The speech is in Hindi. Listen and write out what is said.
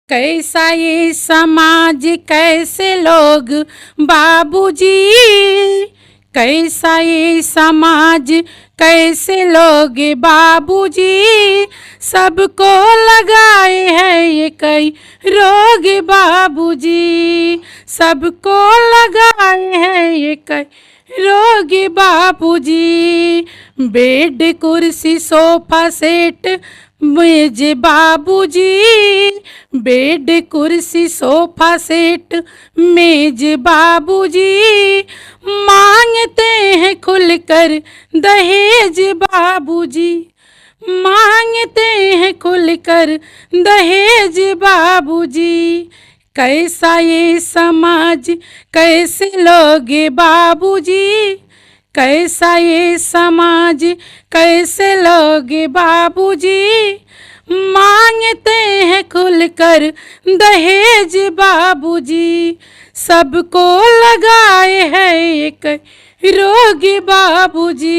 कैसा ये समाज, कैसे लोग बाबूजी, कैसा ये समाज, कैसे लोग बाबूजी, सबको लगाए हैं ये कई रोग बाबूजी, सबको लगाए हैं ये कई रोग बाबूजी। बेड कुर्सी सोफा सेट मेज बाबूजी, बेड कुर्सी सोफा सेट मेज बाबूजी, मांगते हैं खुलकर दहेज बाबूजी, मांगते हैं खुलकर दहेज बाबूजी। कैसा ये समाज, कैसे लोग बाबूजी, कैसा ये समाज, कैसे लोग बाबूजी, मांगते हैं खुलकर दहेज बाबूजी, सबको लगाए हैं एक रोग बाबूजी।